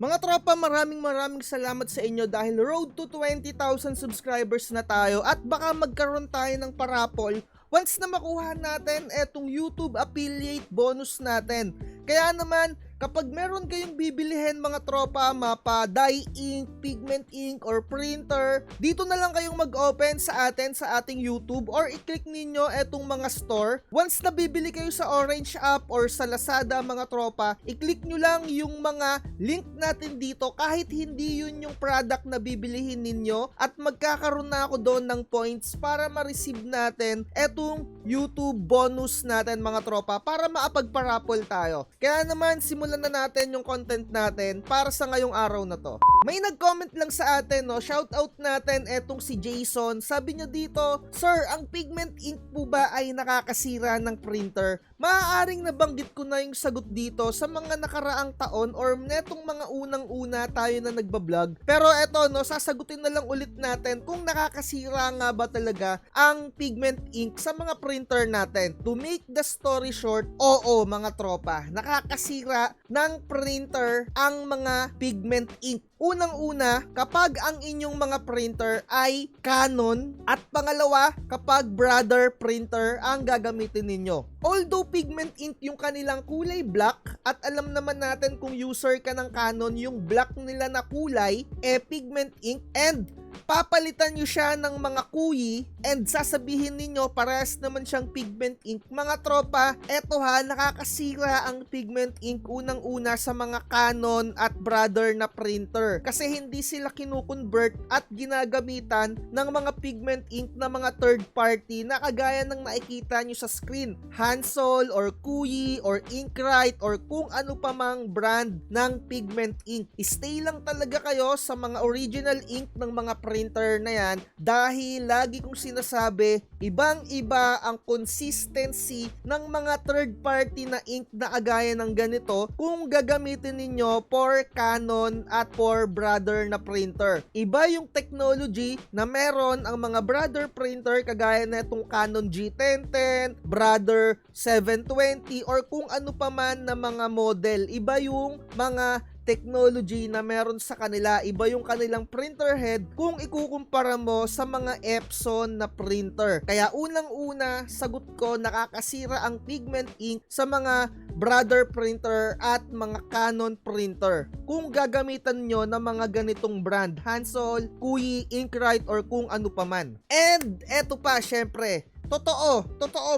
Mga tropa, maraming salamat sa inyo dahil road to 20,000 subscribers na tayo at baka magkaroon tayo ng parapol once na makuha natin etong YouTube affiliate bonus natin. Kaya naman, kapag meron kayong bibilihin mga tropa, mapa, dye ink, pigment ink, or printer, dito na lang kayong mag-open sa ating YouTube or i-click ninyo etong mga store. Once na bibili kayo sa Orange app or sa Lazada mga tropa, i-click nyo lang yung mga link natin dito kahit hindi yun yung product na bibilihin ninyo at magkakaroon na ako doon ng points para ma-receive natin etong YouTube bonus natin mga tropa para maapagparapol tayo. Kaya naman, simulan na natin yung content natin para sa ngayong araw na to. May nag-comment lang sa atin, no? Shoutout natin etong si Jason. Sabi niya dito, "Sir, ang pigment ink po ba ay nakakasira ng printer?" Maaaring nabanggit ko na yung sagot dito sa mga nakaraang taon or netong mga unang-una tayo na nagbablog. Pero eto, no, sasagutin na lang ulit natin kung nakakasira nga ba talaga ang pigment ink sa mga printer natin. To make the story short, oo mga tropa, nakakasira ng printer ang mga pigment ink. Unang-una, kapag ang inyong mga printer ay Canon at pangalawa, kapag Brother printer ang gagamitin ninyo. Although pigment ink yung kanilang kulay black at alam naman natin kung user ka ng Canon, yung black nila na kulay pigment ink and papalitan nyo siya ng mga kuyi and sasabihin ninyo parehas naman siyang pigment ink. Mga tropa, eto ha, nakakasira ang pigment ink unang-una sa mga Canon at Brother na printer kasi hindi sila kinukonvert at ginagamitan ng mga pigment ink na mga third party na kagaya ng nakikita nyo sa screen. Hansol or Kuyi or Inkrite or kung ano pa mang brand ng pigment ink. Stay lang talaga kayo sa mga original ink ng mga printer na yan dahil lagi kong sinasabi, ibang-iba ang consistency ng mga third party na ink na kagaya ng ganito kung gagamitin ninyo for Canon at for Brother na printer. Iba yung technology na meron ang mga Brother printer kagaya na itong Canon G1010, Brother 720 or kung ano pa man na mga model. Iba yung mga technology na meron sa kanila, iba yung kanilang printer head kung ikukumpara mo sa mga Epson na printer. Kaya unang-una, sagot ko, nakakasira ang pigment ink sa mga Brother printer at mga Canon printer kung gagamitan nyo ng mga ganitong brand, Hansol, Kuyi, Inkrite or kung ano pa man. And eto pa, syempre, Totoo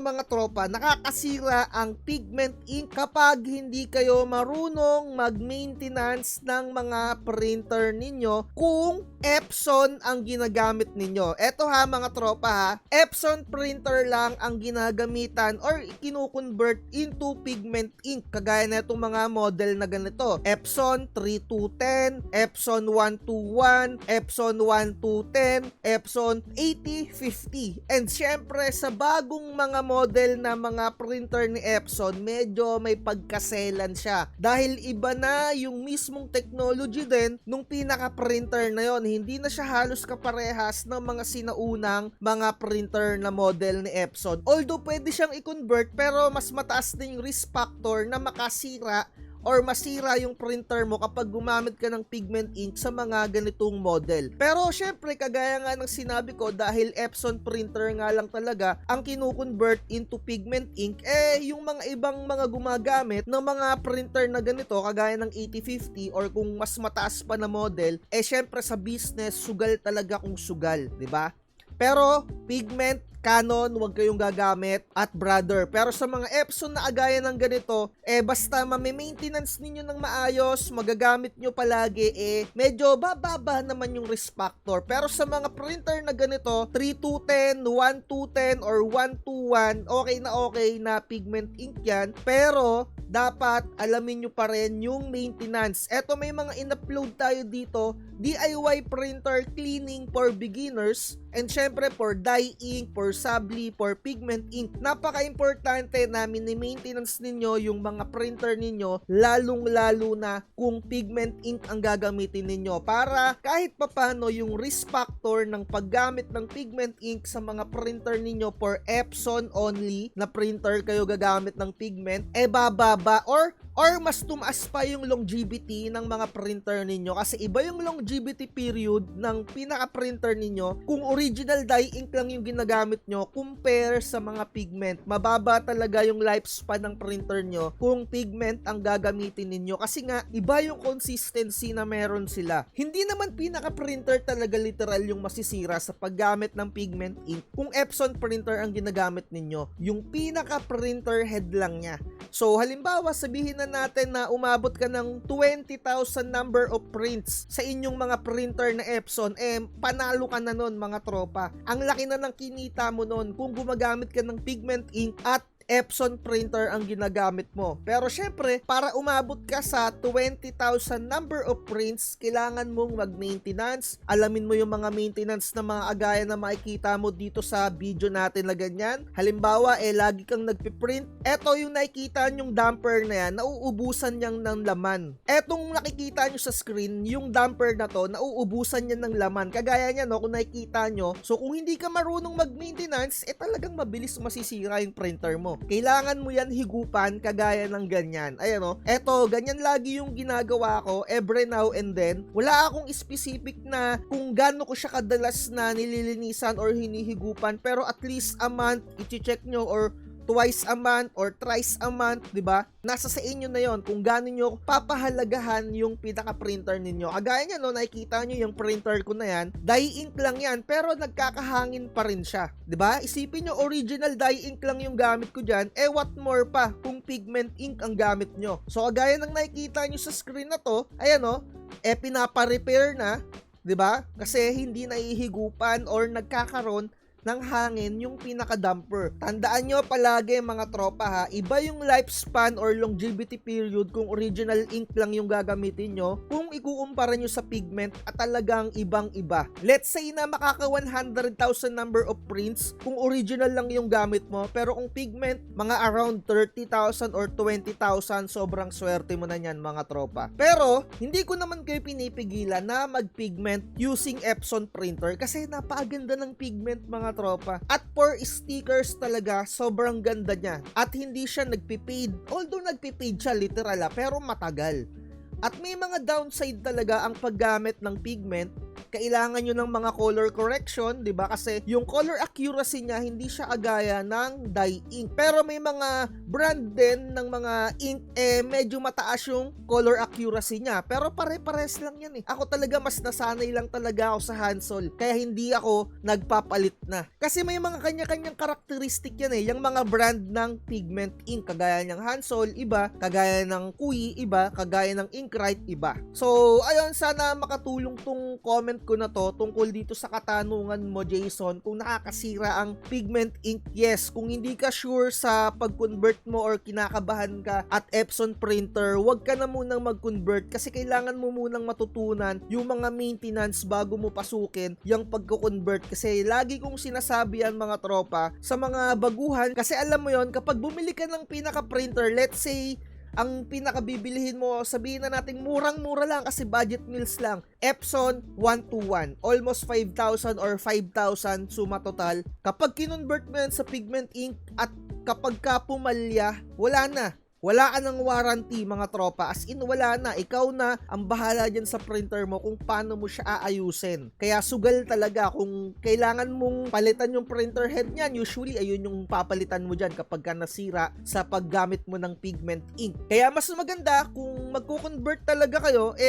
mga tropa, nakakasira ang pigment ink kapag hindi kayo marunong mag-maintenance ng mga printer ninyo kung Epson ang ginagamit ninyo. Eto ha mga tropa ha, Epson printer lang ang ginagamitan or kinu-convert into pigment ink kagaya na itong mga model na ganito. Epson 3210, Epson 121, Epson 1210, Epson 8050. And syempre sa bagong mga model na mga printer ni Epson, medyo may pagkaselan siya. Dahil iba na yung mismong technology din nung pinaka-printer na yon. Hindi na siya halos kaparehas ng mga sinaunang mga printer na model ni Epson. Although pwede siyang i-convert pero mas mataas din yung risk factor na makasira or masira yung printer mo kapag gumamit ka ng pigment ink sa mga ganitong model. Pero syempre, kagaya nga ng sinabi ko, dahil Epson printer nga lang talaga ang kinu-convert into pigment ink, yung mga ibang mga gumagamit ng mga printer na ganito, kagaya ng 8050 or kung mas mataas pa na model, syempre sa business, sugal talaga kung sugal, di ba? Pero pigment, Canon, huwag kayong gagamit at Brother. Pero sa mga Epson na agaya ng ganito, basta mami-maintenance ninyo ng maayos, magagamit nyo palagi, medyo bababa naman yung risk factor. Pero sa mga printer na ganito, 3210, 1210, or 121, okay na pigment ink yan. Pero dapat alamin nyo pa rin yung maintenance. Eto, may mga in-upload tayo dito, DIY printer cleaning for beginners, and syempre for dye ink, for sabli, for pigment ink. Napaka-importante na mini-maintenance ninyo yung mga printer ninyo, lalong-lalo na kung pigment ink ang gagamitin ninyo para kahit papano yung risk factor ng paggamit ng pigment ink sa mga printer ninyo for Epson only na printer kayo gagamit ng pigment, bababa or or mas tumaas pa yung longevity ng mga printer ninyo kasi iba yung longevity period ng pinaka-printer ninyo kung original dye ink lang yung ginagamit nyo compare sa mga pigment. Mababa talaga yung lifespan ng printer nyo kung pigment ang gagamitin ninyo kasi nga iba yung consistency na meron sila. Hindi naman pinaka-printer talaga literal yung masisira sa paggamit ng pigment ink kung Epson printer ang ginagamit ninyo. Yung pinaka-printer head lang niya. So halimbawa sabihin na natin na umabot ka ng 20,000 number of prints sa inyong mga printer na Epson, panalo ka na nun mga tropa. Ang laki na ng kinita mo nun kung gumagamit ka ng pigment ink at Epson printer ang ginagamit mo. Pero syempre, para umabot ka sa 20,000 number of prints, kailangan mong mag-maintenance. Alamin mo yung mga maintenance na mga agaya na makikita mo dito sa video natin na ganyan. Halimbawa, lagi kang nagpiprint. Eto yung nakikita nyong damper na yan, nauubusan niyang ng laman. Etong nakikita nyo sa screen, yung damper na to, nauubusan niya ng laman. Kagaya niya, no, kung nakikita nyo. So, kung hindi ka marunong mag-maintenance, talagang mabilis masisira yung printer mo. Kailangan mo yan higupan kagaya ng ganyan. Ayan o. Eto, ganyan lagi yung ginagawa ko every now and then. Wala akong specific na kung gaano ko siya kadalas na nililinisan or hinihigupan. Pero at least a month, i-check nyo or twice a month or thrice a month, di ba? Nasa sa inyo na yon kung gaano nyo papahalagahan yung pinaka-printer ninyo. Agaya niya, no, nakikita nyo yung printer ko na yan, dye ink lang yan, pero nagkakahangin pa rin siya. Di ba? Isipin nyo, original dye ink lang yung gamit ko dyan, what more pa kung pigment ink ang gamit nyo. So, agaya ng nakikita nyo sa screen na to, ayan o, pinapa-repair na, di ba? Kasi hindi naihigupan or nagkakaroon ng hangin yung pinaka-damper. Tandaan nyo palagi mga tropa ha, iba yung lifespan or longevity period kung original ink lang yung gagamitin nyo kung ikukumpara nyo sa pigment at talagang ibang-iba. Let's say na makaka 100,000 number of prints kung original lang yung gamit mo, pero kung pigment, mga around 30,000 or 20,000, sobrang swerte mo na yan mga tropa. Pero, hindi ko naman kayo pinipigilan na mag-pigment using Epson printer kasi napakaganda ng pigment mga tropa. At for stickers talaga, sobrang ganda niya. At hindi siya nagpipaid. Although nagpipaid siya literal pero matagal. At may mga downside talaga ang paggamit ng pigment. Kailangan nyo ng mga color correction, di ba? Kasi yung color accuracy niya, hindi siya agaya ng dye ink. Pero may mga brand din ng mga ink, medyo mataas yung color accuracy niya. Pero pare-pares lang yan eh. Ako talaga mas nasanay lang talaga ako sa Hansol. Kaya hindi ako nagpapalit na. Kasi may mga kanya-kanyang karakteristik yan eh. Yung mga brand ng pigment ink. Kagaya ng Hansol, iba. Kagaya ng Kui, iba. Kagaya ng Inkrite, iba. So, ayun, sana makatulong tong comment ko na to tungkol dito sa katanungan mo, Jason, kung nakakasira ang pigment ink. Yes, kung hindi ka sure sa pag-convert mo or kinakabahan ka at Epson printer, wag ka na munang mag-convert kasi kailangan mo munang matutunan yung mga maintenance bago mo pasukin yung pagko-convert. Kasi lagi kong sinasabi yan mga tropa sa mga baguhan, kasi alam mo yon, kapag bumili ka ng pinaka-printer, let's say ang pinakabibilihin mo, sabihin na natin murang-mura lang kasi budget meals lang. Epson 121, almost 5,000 or 5,000 suma total. Kapag kinonvert mo yan sa pigment ink at kapag ka pumalya, wala na. Wala ka ng warranty mga tropa, as in wala na, ikaw na ang bahala dyan sa printer mo kung paano mo siya aayusin. Kaya sugal talaga kung kailangan mong palitan yung printer head niyan, usually ayun yung papalitan mo dyan kapag ka nasira sa paggamit mo ng pigment ink. Kaya mas maganda kung magko-convert talaga kayo,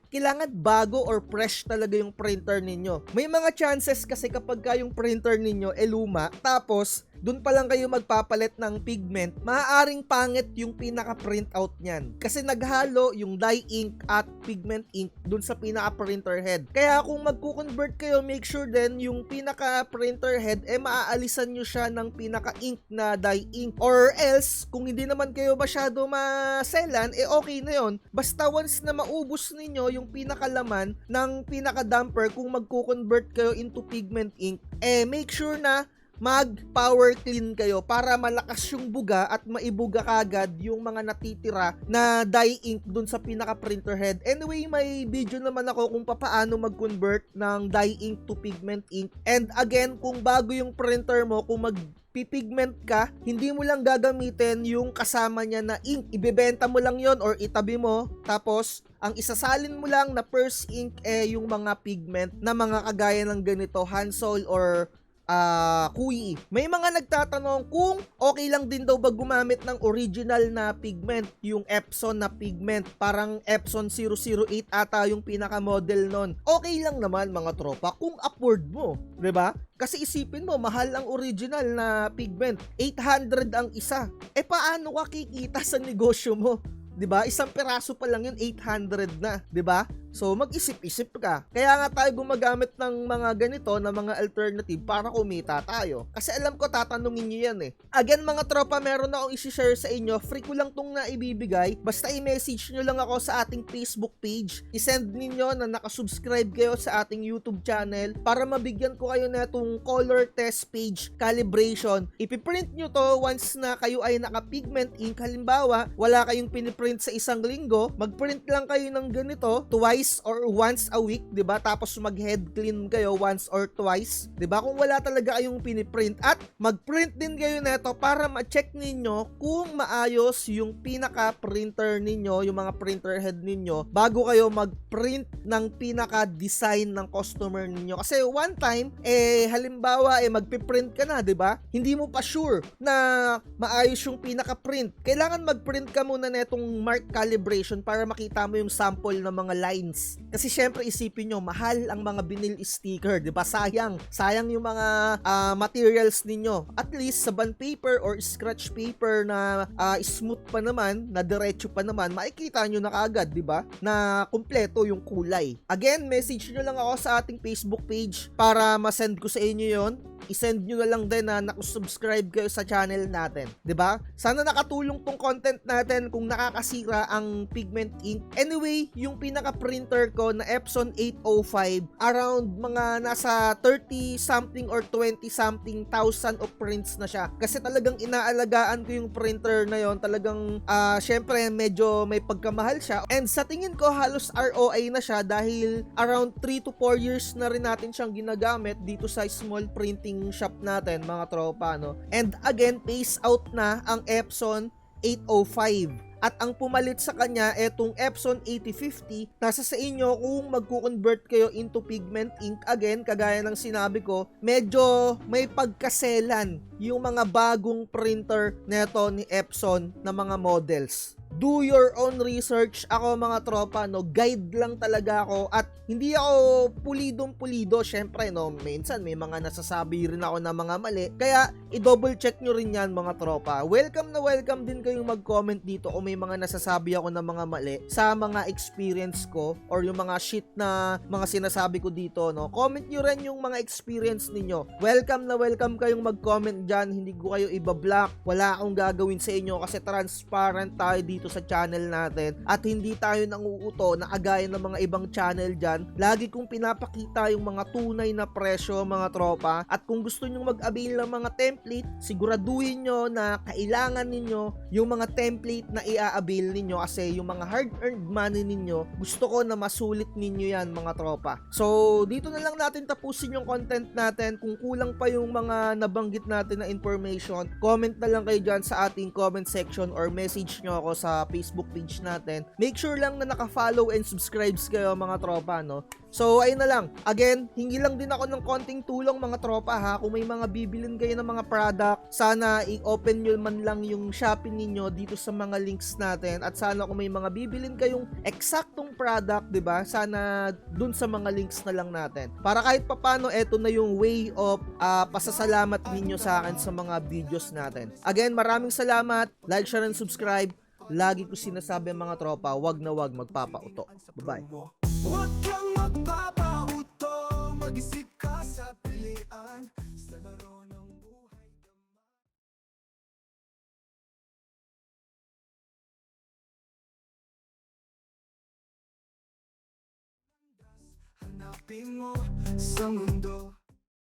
kailangan bago or fresh talaga yung printer ninyo. May mga chances kasi kapag ka yung printer ninyo luma, tapos dun pa lang kayo magpapalit ng pigment, maaaring pangit yung pinaka-printout niyan. Kasi naghalo yung dye ink at pigment ink dun sa pinaka-printer head. Kaya kung magko-convert kayo, make sure din yung pinaka-printer head, maaalisan nyo siya ng pinaka-ink na dye ink. Or else, kung hindi naman kayo masyado maselan, okay na yon. Basta once na maubos ninyo yung pinakalaman ng pinaka-damper, kung magko-convert kayo into pigment ink, make sure na mag-power clean kayo para malakas yung buga at maibuga kagad yung mga natitira na dye ink dun sa pinaka-printer head. Anyway, may video naman ako kung paano mag-convert ng dye ink to pigment ink. And again, kung bago yung printer mo, kung mag magpipigment ka, hindi mo lang gagamitin yung kasama niya na ink. Ibebenta mo lang yon or itabi mo. Tapos, ang isasalin mo lang na first ink yung mga pigment na mga kagaya ng ganito, Hansol or Kuyi. May mga nagtatanong kung okay lang din daw ba gumamit ng original na pigment, yung Epson na pigment. Parang Epson 008 ata yung pinaka-model nun. Okay lang naman mga tropa kung upward mo, 'di ba? Kasi isipin mo, mahal ang original na pigment. 800 ang isa. Paano ka kikita sa negosyo mo? 'Di ba? Isang piraso pa lang yun, 800 na, 'di ba? So, mag-isip-isip ka. Kaya nga tayo gumagamit ng mga ganito na mga alternative para kumita tayo. Kasi alam ko, tatanungin nyo yan eh. Again, mga tropa, meron akong isi-share sa inyo. Free ko lang tong naibibigay. Basta i-message nyo lang ako sa ating Facebook page. I-send ninyo na nakasubscribe kayo sa ating YouTube channel para mabigyan ko kayo na itong color test page calibration. Ipiprint nyo to once na kayo ay naka-pigment ink. Halimbawa, wala kayong piniprint sa isang linggo, mag-print lang kayo ng ganito twice or once a week, 'di ba? Tapos mag-head clean kayo once or twice, 'di ba? Kung wala talaga kayong piniprint, at mag-print din kayo nito para ma-check ninyo kung maayos yung pinaka-printer ninyo, yung mga printer head ninyo bago kayo mag-print ng pinaka-design ng customer ninyo. Kasi one time halimbawa magpi-print ka na, 'di ba? Hindi mo pa sure na maayos yung pinaka-print. Kailangan mag-print ka muna netong mark calibration para makita mo yung sample ng mga lines. Kasi syempre isipin nyo, mahal ang mga vinyl sticker, di ba? Sayang yung mga materials ninyo. At least sa bond paper or scratch paper na smooth pa naman, na diretso pa naman, makikita nyo na kaagad, di ba? Na kumpleto yung kulay. Again, message nyo lang ako sa ating Facebook page para ma-send ko sa inyo yon. I-send nyo na lang din na nakusubscribe kayo sa channel natin, 'di ba? Sana nakatulong tong content natin kung nakakasira ang pigment ink. Anyway, yung pinaka-printer ko na Epson 805, around mga nasa 30 something or 20 something thousand of prints na siya. Kasi talagang inaalagaan ko yung printer na yon. Talagang syempre medyo may pagkamahal siya. And sa tingin ko halos ROI na siya dahil around 3 to 4 years na rin natin siyang ginagamit dito sa small printing shop natin mga tropa, no? And again, phase out na ang Epson 805. At ang pumalit sa kanya etong Epson 8050. Nasa sa inyo kung magko-convert kayo into pigment ink. Again, kagaya ng sinabi ko, medyo may pagkaselan yung mga bagong printer neto ni Epson na mga models. Do your own research. Ako mga tropa, no, guide lang talaga ako at hindi ako pulidong-pulido. Syempre, no, minsan may mga nasasabi rin ako na mga mali. Kaya i-double check nyo rin yan mga tropa. Welcome na welcome din kayong mag-comment dito kung may mga nasasabi ako na mga mali sa mga experience ko or yung mga shit na mga sinasabi ko dito, no. Comment nyo rin yung mga experience ninyo. Welcome na welcome kayong mag-comment dyan. Hindi ko kayo ibablock. Wala akong gagawin sa inyo kasi transparent tayo dito sa channel natin at hindi tayo nanguuto na kagaya ng mga ibang channel dyan. Lagi kong pinapakita yung mga tunay na presyo mga tropa, at kung gusto nyo mag-avail ng mga template, siguraduhin nyo na kailangan ninyo yung mga template na i-avail ninyo kasi yung mga hard-earned money ninyo, gusto ko na masulit ninyo yan mga tropa. So dito na lang natin tapusin yung content natin. Kung kulang pa yung mga nabanggit natin na information, comment na lang kayo dyan sa ating comment section or message nyo ako sa Facebook page natin. Make sure lang na naka-follow and subscribes kayo mga tropa, no? So ayun na lang. Again, hingi lang din ako ng konting tulong mga tropa ha. Kung may mga bibilin kayo ng mga product, sana i-open nyo man lang yung Shopee ninyo dito sa mga links natin. At sana kung may mga bibilin kayong eksaktong product, 'di ba? Sana dun sa mga links na lang natin. Para kahit papano, eto na yung way of pasasalamat ninyo sa akin sa mga videos natin. Again, maraming salamat. Like, share, and subscribe. Lagi ko sinasabi mga tropa, wag na wag magpapauto. Bye-bye. Huwag kang magpapauto, mag-isip ka sa pilian, sa laro ng buhay. Hanapin mo sa mundo